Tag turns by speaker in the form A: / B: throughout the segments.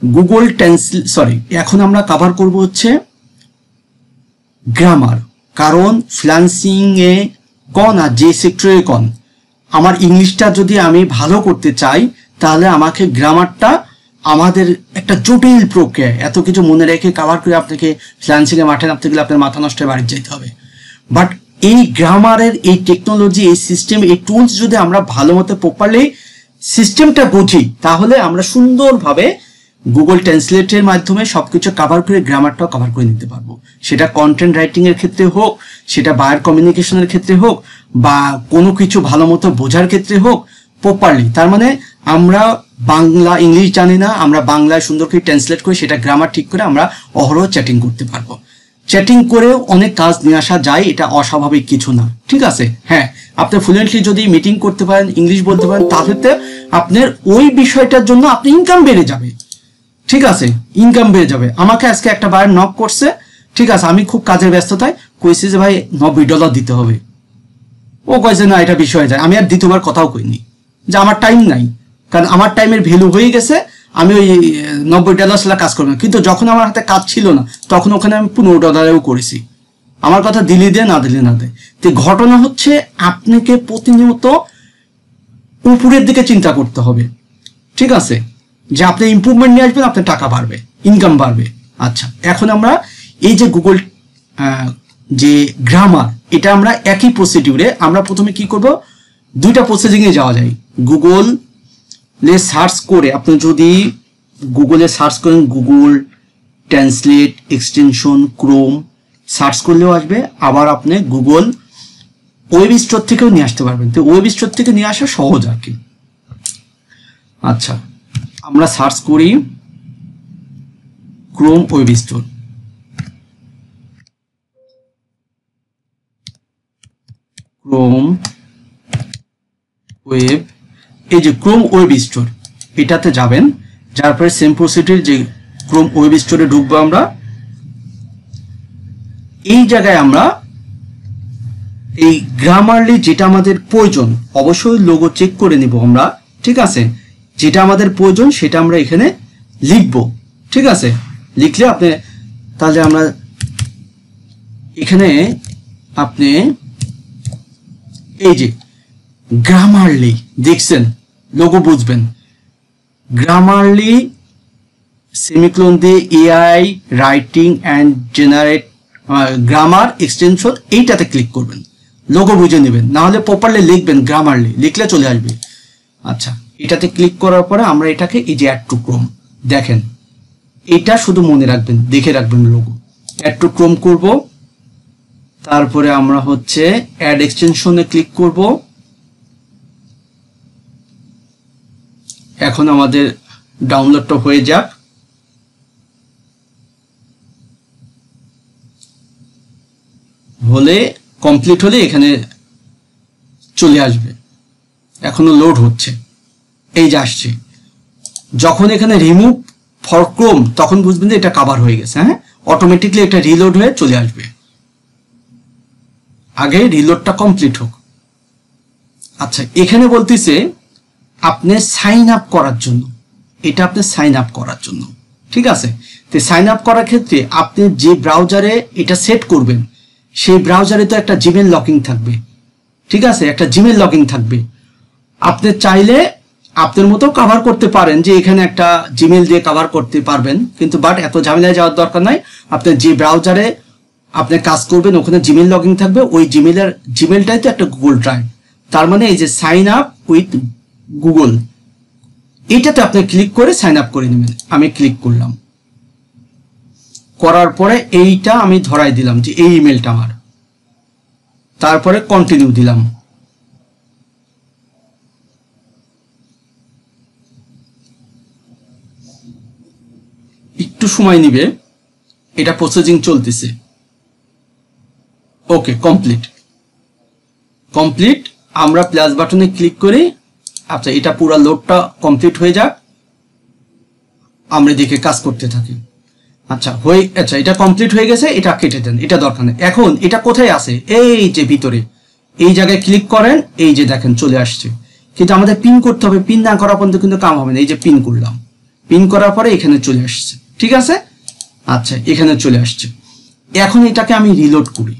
A: Google translate, sorry, এখন আমরা cover করব হচ্ছে গ্রামার। কারণ ফ্রিল্যান্সিং এ কোন আর যে সেক্টরে কোন, আমার ইংলিশটা যদি আমি ভালো করতে চাই তাহলে আমাকে গ্রামারটা, আমাদের একটা জটিল প্রক্রিয়া, এত কিছু মনে রেখে কভার করে আপনাকে ফ্রিল্যান্সিং এ মাঠে নামতে গেলে আপনার মাথা নষ্ট হয়ে বাড়ি যেতে হবে। বাট এই গ্রামারের এই টেকনোলজি, এই সিস্টেম, এই টুলস যদি আমরা ভালো মতো প্রপারলি সিস্টেমটা বুঝি তাহলে আমরা সুন্দরভাবে গুগল ট্রান্সলেটের মাধ্যমে সবকিছু কভার করে গ্রামারটাও কভার করে নিতে পারবো। সেটা কন্টেন্ট রাইটিং এর ক্ষেত্রে হোক, সেটা বায়ার কমিউনিকেশনের ক্ষেত্রে হোক, বা কোনো কিছু ভালো মতো বোঝার ক্ষেত্রে হোক, প্রপারলি। তার মানে আমরা বাংলা ইংলিশ জানি না, আমরা বাংলায় সুন্দর করে ট্রান্সলেট করে সেটা গ্রামার ঠিক করে আমরা অহরহ চ্যাটিং করতে পারবো। চ্যাটিং করেও অনেক কাজ নিয়ে আসা যায়, এটা অস্বাভাবিক কিছু না, ঠিক আছে। হ্যাঁ, আপনি ফ্লুয়েন্টলি যদি মিটিং করতে পারেন, ইংলিশ বলতে পারেন, তাহলে আপনার ওই বিষয়টার জন্য আপনি ইনকাম বেড়ে যাবে, ঠিক আছে, ইনকাম বেড়ে যাবে। আমাকে আজকে একটা বায়ার নক করছে, ঠিক আছে, আমি খুব কাজের ব্যস্ততায় কইছি যে ভাই $90 দিতে হবে। ও কয়েছে না, এটা বিষয় যায়। আমি আর দ্বিতীয়বার কথাও কইনি যে আমার টাইম নাই, কারণ আমার টাইমের ভ্যালু হয়ে গেছে, আমি ওই $90 কাজ করবো না। কিন্তু যখন আমার হাতে কাজ ছিল না তখন ওখানে আমি $15 করেছি। আমার কথা দিলি দে, না দিলে না দে। তো ঘটনা হচ্ছে আপনাকে প্রতিনিয়ত উপরের দিকে চিন্তা করতে হবে, ঠিক আছে, যে আপনি ইমপ্রুভমেন্ট নিয়ে আসবেন, আপনার টাকা বাড়বে, ইনকাম বাড়বে। আচ্ছা, এখন আমরা এই যে গুগল যে গ্রামার, এটা আমরা একই প্রসিডিউরে আমরা প্রথমে কি করব, দুইটা প্রসেসিংয়ে যাওয়া যায়। গুগলে সার্চ করে, আপনি যদি গুগলে সার্চ করেন Google translate extension Chrome search করলেও আসবে, আবার আপনি গুগল ওয়েব স্টোর থেকেও নিয়ে আসতে পারবেন। তো ওয়েব স্টোর থেকে নিয়ে আসা সহজ আর কি। আচ্ছা, আমরা সার্চ করি Chrome web store. Chrome web, এই যে ক্রোম ওয়েব স্টোর, এটাতে যাবেন। যার পরে সেম প্রসিডিউর, যে ক্রোম ওয়েব স্টোরে ঢুকবো আমরা। এই জায়গায় আমরা এই গ্রামারলি যেটা আমাদের প্রয়োজন, অবশ্যই লোগো চেক করে নিব আমরা, ঠিক আছে, যেটা আমাদের প্রয়োজন সেটা আমরা এখানে লিখবো, ঠিক আছে। লিখলে আপনি, তাহলে আমরা এখানে আপনি এই যে গ্রামারলি দেখছেন, লোগো বুঝবেন, গ্রামারলি সেমিক্লোন দিয়ে AI writing and generate grammar extension, এইটাতে ক্লিক করবেন, লোগো বুঝে নেবেন, না হলে প্রপারলি লিখবেন, গ্রামারলি লিখলে চলে আসবে। আচ্ছা, এটাতে ক্লিক করার পরে আমরা এটাকে এই যে অ্যাড টু ক্রোম, দেখেন এটা শুধু মনে রাখবেন, দেখে রাখবেন লোগো, অ্যাড টু ক্রোম করব। তারপরে আমরা হচ্ছে অ্যাড এক্সটেনশনে ক্লিক করব। এখন আমাদের ডাউনলোডটা হয়ে যাক। হলে কমপ্লিট হলে এখানে চলে আসবে, এখনো লোড হচ্ছে, এই যে আসছে। যখন এখানে রিমুভ ফর ক্রোম তখন বুঝবেন যে এটা কভার হয়ে গেছে। হ্যাঁ, অটোমেটিকলি এটা রিলোড হয়ে চলে আসবে, আগে রিলোডটা কমপ্লিট হোক। আচ্ছা, এখানে বলতেছে আপনি সাইন আপ করার জন্য, এটা আপনি সাইন আপ করার জন্য, ঠিক আছে। তো সাইন আপ করার ক্ষেত্রে আপনি যে ব্রাউজারে এটা সেট করবেন সেই ব্রাউজারে তো একটা জিমেল লগইন থাকবে, ঠিক আছে, একটা জিমেল লগইন থাকবে। আপনি চাইলে আপনার মতো কভার করতে পারেন, যে এখানে একটা জিমেল দিয়ে কভার করতে পারবেন, কিন্তু বাট এত ঝামেলায় যাওয়ার দরকার নাই। আপনি যে ব্রাউজারে আপনি কাজ করবেন ওখানে জিমেল লগইন থাকবে, ওই জিমেলটাই তো একটা গুগল ড্রাইভ। তার মানে এই যে সাইন আপ উইথ গুগল, এটাতে আপনি ক্লিক করে সাইন আপ করে নেবেন। আমি ক্লিক করলাম, করার পরে এইটা আমি ধরাই দিলাম যে এই ইমেলটা আমার, তারপরে কন্টিনিউ দিলাম। একটু সময় নিবে, এটা প্রসেসিং চলতেছে। ওকে, কমপ্লিট। আমরা প্লাস বাটনে ক্লিক করি। আচ্ছা, এটা পুরো লোডটা কমপ্লিট হয়ে যাক, আমরা দেখে কাজ করতে থাকি। আচ্ছা, এটা কমপ্লিট হয়ে গেছে, এটা কেটে দেন, এটা দরকার নেই। এখন এটা কোথায় আছে, এই যে ভিতরে, এই জায়গায় ক্লিক করেন, এই যে দেখেন চলে আসছে। কিন্তু আমাদের পিন করতে হবে, পিন না করা পর্যন্ত কিন্তু কাম হবে না। এই যে পিন করলাম, পিন করার পরে এখানে চলে আসছে, ঠিক আছে। আচ্ছা, এখানে চলে আসছে। এখন এটাকে আমি রিলোড করি।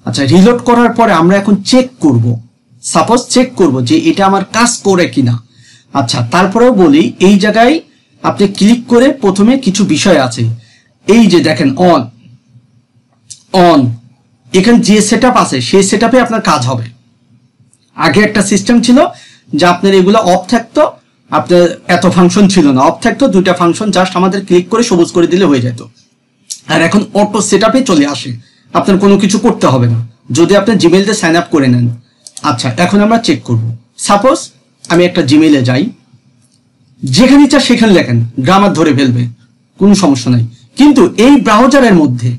A: আচ্ছা, রিলোড করার পরে আমরা এখন চেক করব, সাপোজ চেক করব যে এটা আমার কাজ করে কিনা। আচ্ছা, তারপরেও বলি, এই জায়গায় আপনি ক্লিক করে প্রথমে কিছু বিষয় আছে, এই যে দেখেন অন অন, এখানে যে সেটআপ আছে সেই সেটআপে আপনার কাজ হবে। আগে একটা সিস্টেম ছিল যে আপনার এগুলো অফ থাকতো, আপনার এত ফাংশন ছিল না, অফ থাকতো 2টা ফাংশন, জাস্ট আমাদের ক্লিক করে সবুজ করে দিলে হয়ে যেত। আর এখন অটো সেটআপে চলে আসে, আপনার কোনো কিছু করতে হবে না যদি আপনি জিমেইলতে সাইন আপ করে নেন। আচ্ছা, এখন আমরা চেক করব। সাপোজ আমি একটা জিমেইলে যাই, যেখানে ইচ্ছা সেখানে লেখেন, গ্রামার ধরে ফেলবে, কোনো সমস্যা নাই। কিন্তু এই ব্রাউজারের মধ্যে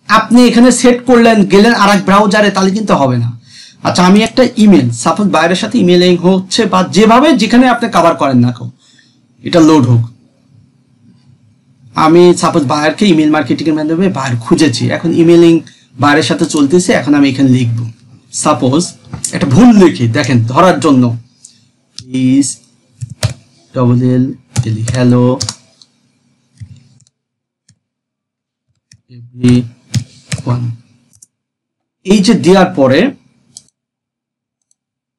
A: আপনি এখানে সেট করলেন, গেলেন আর এক ব্রাউজারে, তাহলে কিন্তু হবে না। আচ্ছা, আমি একটা ইমেল, সাপোজ বাইরের সাথে ইমেলিং হচ্ছে বা যেভাবে যেখানে আপনি কভার করেন না কেউ, এটা লোড হোক। আমি সাপোজ বায়ারকে ইমেল মার্কেটিং এর মাধ্যমে বায়ার খুঁজেছি, এখন ইমেলিং বায়ারের সাথে চলতেছে, এখন আমি এখানে লিখবো, সাপোজ একটা ভুল লিখি, দেখেন ধরার জন্য, প্লিজ হ্যালো এভরিওয়ান, এই যে দেওয়ার পরে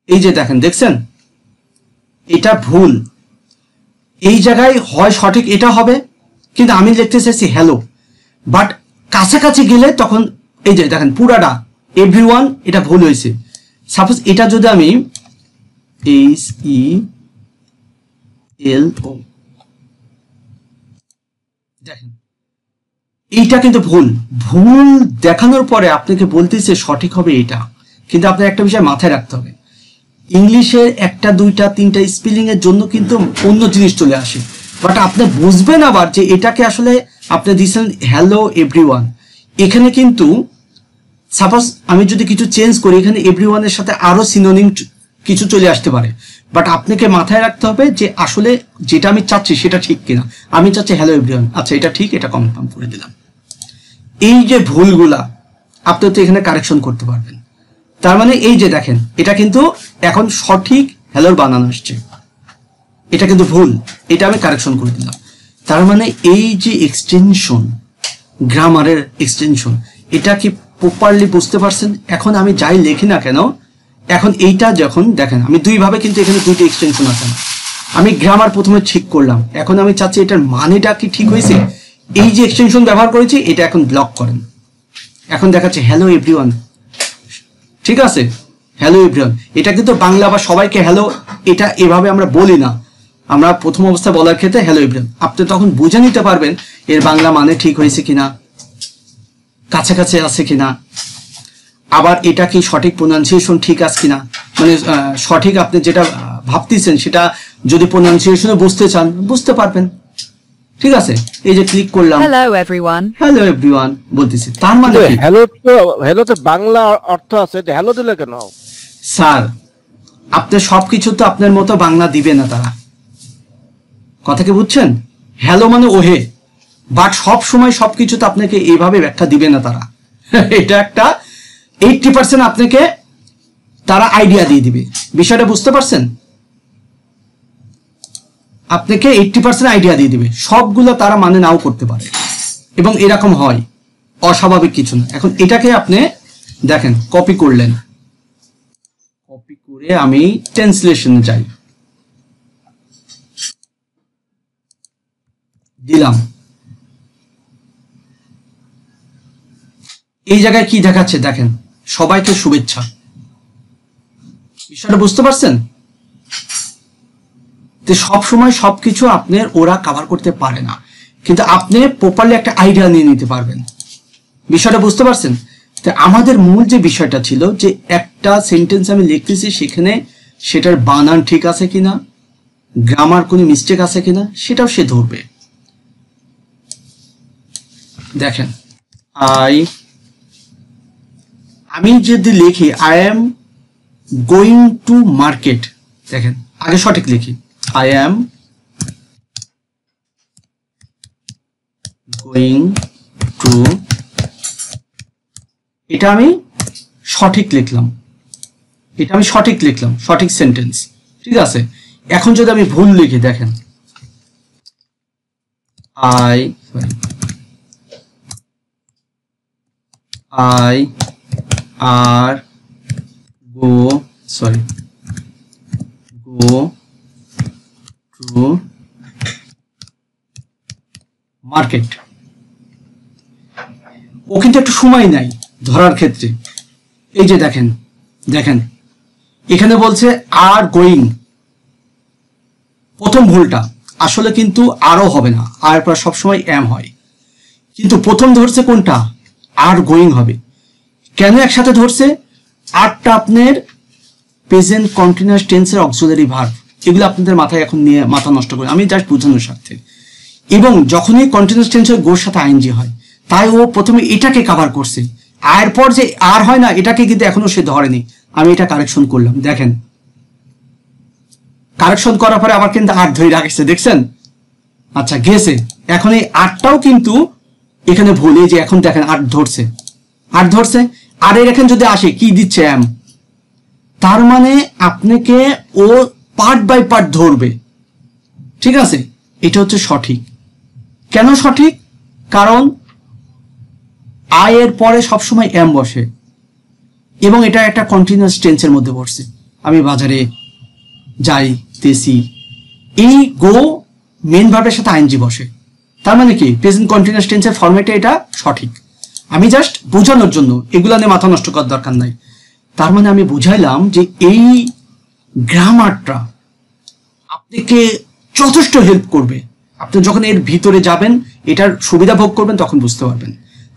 A: এই যে দেখেন, দেখছেন এটা ভুল, এই জায়গায় হয় সঠিক এটা হবে, কিন্তু আমি লিখতে চাইছি হ্যালো, বাট কাছাকাছি গেলে তখন এই যে দেখেন পুরাটা এভরিওয়ান, এটা ভুল হয়েছে। সাপোজ এটা যদি আমি HELO, দেখেন এইটা কিন্তু ভুল। ভুল দেখানোর পরে আপনাকে বলতেছে সঠিক হবে এটা, কিন্তু আপনার একটা বিষয় মাথায় রাখতে হবে, ইংলিশের একটা দুইটা তিনটা স্পেলিং এর জন্য কিন্তু অন্য জিনিস চলে আসে, বাট আপনি বুঝবেন আবার যে এটাকে আসলে আপনি দিয়েছেন হ্যালো এভরিওয়ান, এখানে কিন্তু সাপোজ আমি যদি কিছু চেঞ্জ করি, এখানে এভরিওয়ানের সাথে আরো সিনোনিম কিছু চলে আসতে পারে, বাট আপনাকে মাথায় রাখতে হবে যে আসলে যেটা আমি চাচ্ছি সেটা ঠিক কিনা। আমি চাচ্ছি হ্যালো এভরিওয়ান, আচ্ছা এটা ঠিক, এটা কনফার্ম করে দিলাম। এই যে ভুলগুলা আপনি তো এখানে কারেকশন করতে পারবেন। তার মানে এই যে দেখেন, এটা কিন্তু এখন সঠিক হ্যালোর বানানো আসছে, এটা কিন্তু ভুল, এটা আমি কারেকশন করে দিলাম। তার মানে এই যে এক্সটেনশন, গ্রামারের এক্সটেনশন, এটা কি প্রপারলি বুঝতে পারছেন? এখন আমি যাই লিখি না কেন, এখন এইটা যখন দেখেন আমি দুইভাবে কিন্তু এখানে দুইটা এক্সটেনশন আছে, আমি গ্রামার প্রথমে ঠিক করলাম, এখন আমি চাচ্ছি এটার মানেটা কি ঠিক হয়েছে, এই যে এক্সটেনশন ব্যবহার করেছি এটা এখন ব্লক করেন, এখন দেখাচ্ছে হ্যালো এভরিওয়ান, ঠিক আছে হ্যালো এভরিওয়ান। এটা কিন্তু বাংলা বা সবাইকে হ্যালো এটা এভাবে আমরা বলি না, আমরা প্রথম অবস্থায় বলার ক্ষেত্রে হ্যালো এভরিওয়ান, আপনি তখন বুঝে নিতে পারবেন এর বাংলা মানে ঠিক হয়েছে কিনা, কাছাকাছি আছে কিনা, আবার এটা কি সঠিক প্রোনাউন্সিয়েশন ঠিক আছে কিনা, মানে সঠিক আপনি যেটা ভাবতেছেন সেটা যদি প্রোনাউন্সিয়েশনে বুঝতে চান বুঝতে পারবেন, ঠিক আছে। এই যে ক্লিক করলাম হ্যালো এভরিওয়ান বলতেছি, তার মানে
B: হ্যালো তো বাংলা অর্থ আছে, হ্যালো দিলে কেন?
A: স্যার আপনি সবকিছু তো আপনার মতো বাংলা দিবে না তারা, কথা কি বুঝছেন? হ্যালো মানে ওহে, বাট সব সময় সবকিছু তো আপনাকে এইভাবে ব্যাখ্যা দিবে না তারা। এটা একটা 80% আপনাকে তারা আইডিয়া দিয়ে দিবে, বিষয়টা বুঝতে পারছেন? আপনাকে 80% আইডিয়া দিয়ে দিবে, সবগুলো তারা মানে নাও করতে পারে, এবং এরকম হয়, অস্বাভাবিক কিছু না। এখন এটাকে আপনি দেখেন কপি করলেন, কপি করে আমি ট্রান্সলেশনে যাই, দিলাম, এই জায়গায় কি দেখাচ্ছে দেখেন, সবাইকে শুভেচ্ছা, বিষয়টা বুঝতে পারছেন? সব সময় সবকিছু আপনার ওরা কভার করতে পারে না, কিন্তু আপনি প্রপারলি একটা আইডিয়া নিয়ে নিতে পারবেন, বিষয়টা বুঝতে পারছেন? তো আমাদের মূল যে বিষয়টা ছিল যে একটা সেন্টেন্স আমি লিখতেছি, সেখানে সেটার বানান ঠিক আছে কিনা, গ্রামার কোনো মিস্টেক আছে কিনা সেটাও সে ধরবে। দেখেন আমি যদি লিখি I am going to market, দেখেন আগে সঠিক লিখি, I am going to, এটা আমি সঠিক লিখলাম, এটা আমি সঠিক লিখলাম, সঠিক সেন্টেন্স, ঠিক আছে। এখন যদি আমি ভুল লিখি দেখেন আর go to মার্কেট। ও কিন্তু একটু সময় নাই ধরার ক্ষেত্রে। এই যে দেখেন এখানে বলছে আর গোয়িং, প্রথম ভুলটা আসলে কিন্তু আরও হবে না, আর পর সবসময় এম হয়, কিন্তু প্রথম ধরছে কোনটা, আর গোয়িং হবে। কেন একসাথে ধরছে? আরটা আপনার প্রেজেন্ট কন্টিনিউয়াস টেন্সের অক্সিলারি ভার্ব, এগুলো আপনাদের মাথায় এখন নিয়ে মাথা নষ্ট করে, আমি জাস্ট বোঝানোর স্বার্থে। এবং যখনই কন্টিনিউয়াস টেন্সের গোর সাথে আইএনজি হয়, তাই ও প্রথমে এটাকে কভার করছে, আয়ের পর যে আর হয় না এটাকে কিন্তু এখনো সে ধরেনি। আমি এটা কারেকশন করলাম, দেখেন কারেকশন করার পরে আবার কিন্তু আর ধরে রাখছে, দেখছেন? আচ্ছা গেছে, এখন এই আটটাও কিন্তু এখানে ভুল। এই যে এখন দেখেন আট ধরছে, আর এর এখানে যদি আসে কি দিচ্ছে এম, তার মানে আপনাকে ও পার্ট বাই পার্ট ধরবে, ঠিক আছে? এটা হচ্ছে সঠিক। কেন সঠিক? কারণ আই এর পরে সবসময় এম বসে এবং এটা একটা কন্টিনিউয়াস টেন্সের মধ্যে বসছে। আমি বাজারে যাইতেছি, এই গো মেন ভার্বের সাথে আইএনজি বসে, তার মানে কি প্রেজেন্ট কন্টিনিউয়াস টেন্সের ফরম্যাটে এটা সঠিক। আমি জাস্ট বোঝানোর জন্য, এগুলা নিয়ে মাথা নষ্ট করার দরকার নাই। তার মানে আমি বুঝাইলাম যে এই গ্রামারটা আপনাকে যথেষ্ট হেল্প করবে। আপনি যখন এর ভিতরে যাবেন, এটার সুবিধা ভোগ করবেন, তখন বুঝতে পারবেন।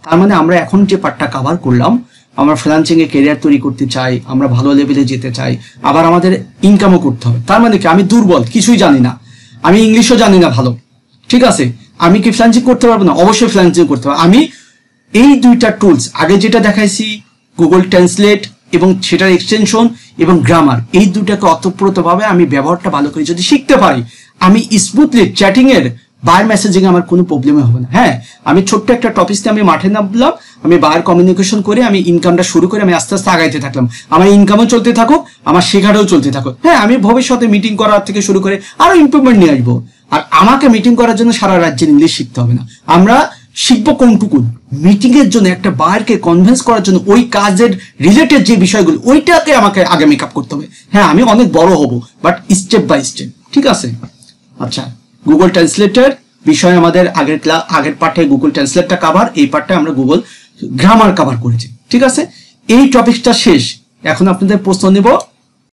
A: তার মানে আমরা এখন যে পার্টটা কভার করলাম, আমরা ফ্রিল্যান্সিং এ ক্যারিয়ার তৈরি করতে চাই, আমরা ভালো লেভেলে যেতে চাই, আবার আমাদের ইনকামও করতে হবে। তার মানে কি আমি দুর্বল, কিছুই জানি না, আমি ইংলিশও জানি না ভালো, ঠিক আছে? আমি কি ফ্রিল্যান্সিং করতে পারবো না? অবশ্যই ফ্রিল্যান্সিং করতে পারবো। আমি এই দুইটা টুলস আগে যেটা দেখাইছি, গুগল ট্রান্সলেট এবং সেটার এক্সটেনশন এবং গ্রামার, এই দুটাকে অতপ্রতভাবে আমি ব্যবহারটা ভালো করে যদি শিখতে পারি, আমি স্মুথলি চ্যাটিং এর বায়ার মেসেজিং আমার কোনো প্রবলেমই হবে না। হ্যাঁ, আমি ছোট্ট একটা টপিকতে আমি মাঠে নামলাম, আমি বায়ার কমিউনিকেশন করে আমি ইনকামটা শুরু করে আমি আস্তে আস্তে আগাইতে থাকলাম। আমার ইনকামও চলতে থাকুক, আমার শেখাটাও চলতে থাকুক। হ্যাঁ, আমি ভবিষ্যতে মিটিং করার থেকে শুরু করে আরো ইমপ্রুভমেন্ট নিয়ে আসবো। আর আমাকে মিটিং করার জন্য সারা রাজ্যের ইংলিশ শিখতে হবে না। আমরা শিখবো কোনটুকু, মিটিং এর জন্য একটা বায়ারকে কনভিন্স করার জন্য ওই কাজের রিলেটেড যে বিষয়গুলো, ওইটাকে আমাকে আগে মেকআপ করতে হবে। হ্যাঁ, আমি অনেক বড় হব, বাট স্টেপ বাই স্টেপ, ঠিক আছে? আচ্ছা, গুগল ট্রান্সলেটের বিষয়ে আমাদের আগের পার্টে গুগল ট্রান্সলেটটা কভার, এই পার্টে আমরা গুগল গ্রামার কভার করেছি, ঠিক আছে? এই টপিকটা শেষ। এখন আপনাদের প্রশ্ন নেব